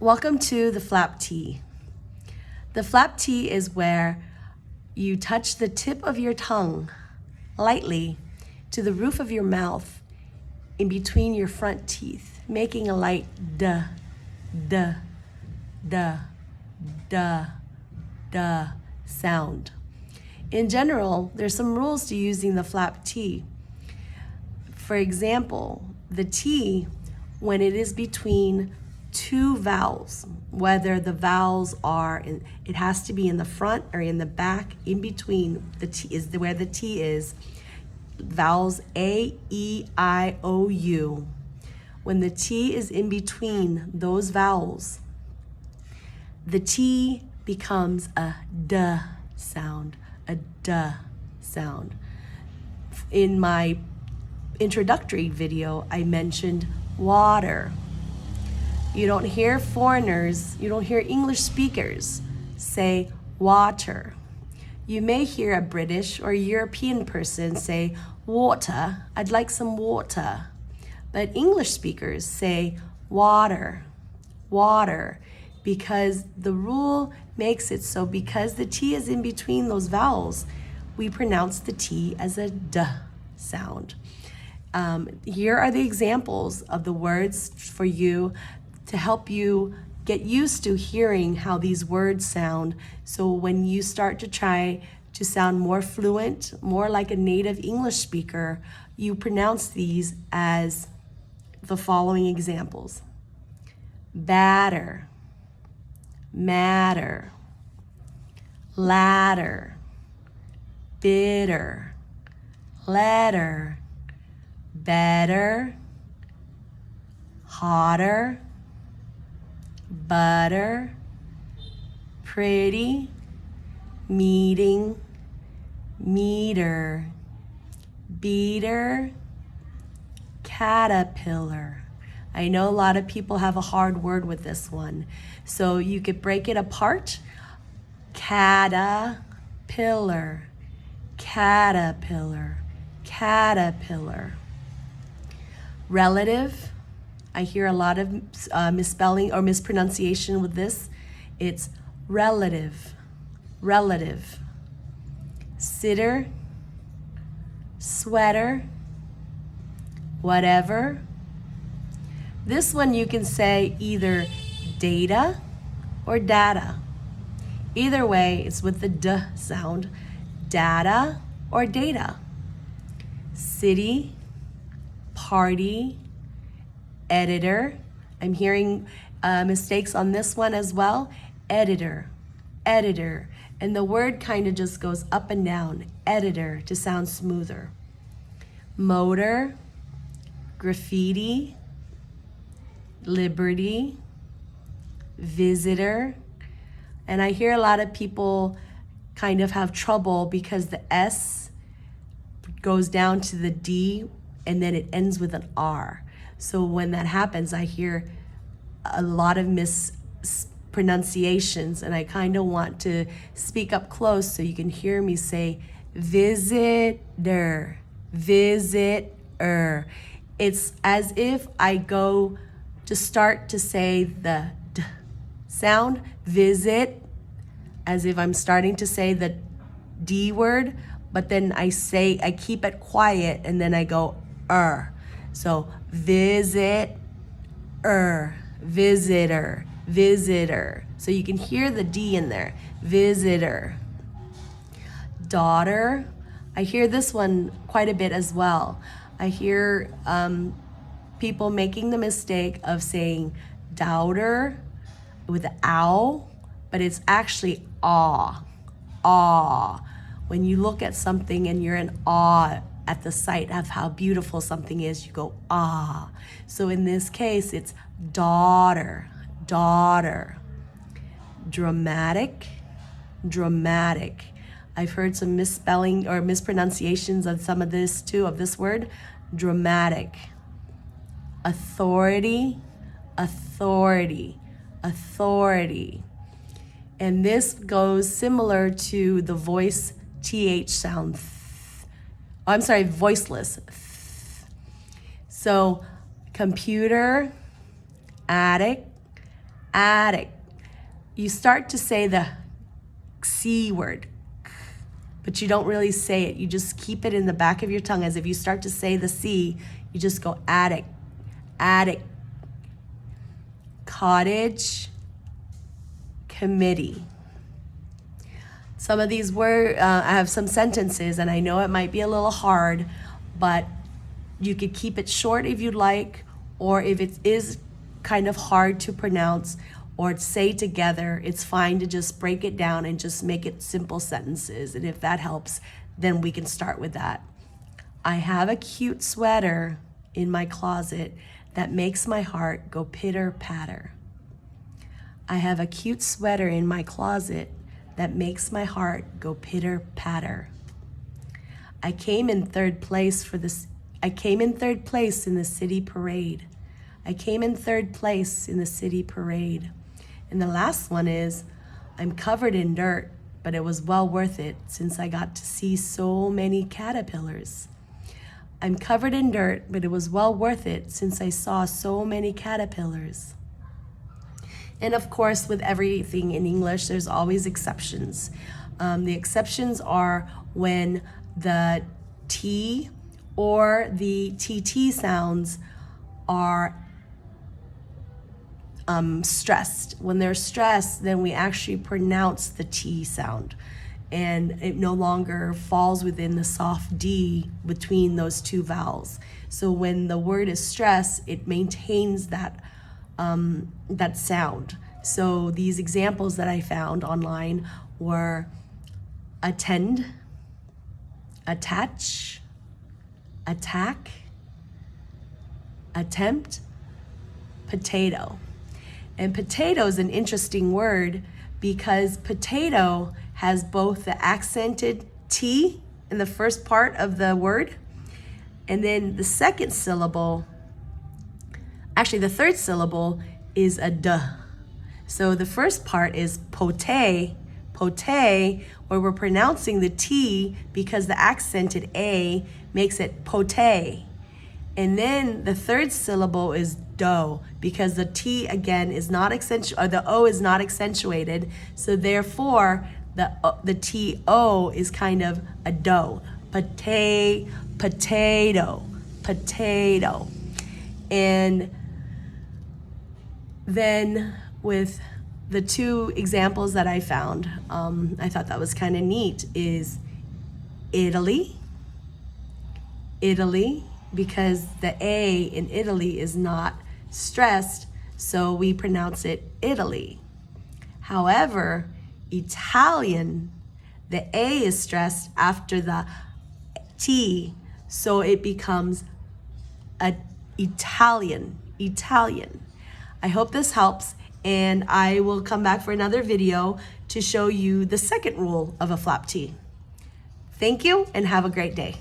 Welcome to the flap T. The flap T is where you touch the tip of your tongue lightly to the roof of your mouth in between your front teeth, making a light duh, duh, duh, duh, duh sound. In general, there's some rules to using the flap T. For example, the T, when it is between two vowels, whether the vowels are it has to be in the front or in the back, in between the T is where the T is, vowels A, E, I, O, U. When the T is in between those vowels, the T becomes a duh sound, a duh sound. In my introductory video, I mentioned water. You don't hear foreigners, you don't hear English speakers say water. You may hear a British or European person say water, I'd like some water. But English speakers say water, water, because the rule makes it so because the T is in between those vowels, we pronounce the T as a duh sound. Here are the examples of the words for you to help you get used to hearing how these words sound. So when you start to try to sound more fluent, more like a native English speaker, you pronounce these as the following examples: batter, matter, ladder, bitter, letter, better, hotter, butter, pretty, meeting, meter, beater, caterpillar. I know a lot of people have a hard word with this one, so you could break it apart. Caterpillar, caterpillar, caterpillar. Relative, I hear a lot of misspelling or mispronunciation with this. It's relative, relative. Sitter, sweater, whatever. This one you can say either data or data. Either way, it's with the D sound. Data or data. City, party, editor. I'm hearing mistakes on this one as well. Editor, editor. And the word kind of just goes up and down. Editor to sound smoother. Motor, graffiti, liberty, visitor. And I hear a lot of people kind of have trouble because the S goes down to the D and then it ends with an R. So when that happens, I hear a lot of mispronunciations, and I kind of want to speak up close so you can hear me say visitor, visitor. It's as if I go to start to say the D sound, visit, as if I'm starting to say the D word, but then I keep it quiet and then I go So visitor, visitor, visitor. So you can hear the D in there, visitor. Daughter, I hear this one quite a bit as well. I hear people making the mistake of saying doubter with an ow, but it's actually awe, awe. When you look at something and you're in awe at the sight of how beautiful something is, you go, ah. So in this case, it's daughter, daughter. Dramatic, dramatic. I've heard some misspelling or mispronunciations of some of this too, of this word, dramatic. Authority, authority, authority. And this goes similar to the voice TH sound. I'm sorry, voiceless. So computer, attic, attic. You start to say the C word, but you don't really say it. You just keep it in the back of your tongue. As if you start to say the C, you just go attic, attic, cottage, committee. Some of these words, I have some sentences, and I know it might be a little hard, but you could keep it short if you'd like, or if it is kind of hard to pronounce or say together, it's fine to just break it down and just make it simple sentences. And if that helps, then we can start with that. I have a cute sweater in my closet that makes my heart go pitter patter. I have a cute sweater in my closet that makes my heart go pitter patter. I came in third place in the city parade. I came in third place in the city parade. And the last one is, I'm covered in dirt, but it was well worth it since I got to see so many caterpillars. I'm covered in dirt, but it was well worth it since I saw so many caterpillars. And of course, with everything in English, there's always exceptions. The exceptions are when the T or the TT sounds are stressed. When they're stressed, then we actually pronounce the T sound, and it no longer falls within the soft D between those two vowels. So when the word is stressed, it maintains that sound. So these examples that I found online were attend, attach, attack, attempt, potato. And potato is an interesting word because potato has both the accented T in the first part of the word, and then the second syllable, actually the third syllable is a D. So the first part is pote, where we're pronouncing the T because the accented A makes it pote. And then the third syllable is do, because the T again is not accentuated, or the O is not accentuated. So therefore, the T-O is kind of a do. Potato. And then with the two examples that I found, I thought that was kind of neat, is Italy, because the A in Italy is not stressed, so we pronounce it Italy. However, Italian, the A is stressed after the T, so it becomes Italian. I hope this helps, and I will come back for another video to show you the second rule of a flap T. Thank you, and have a great day.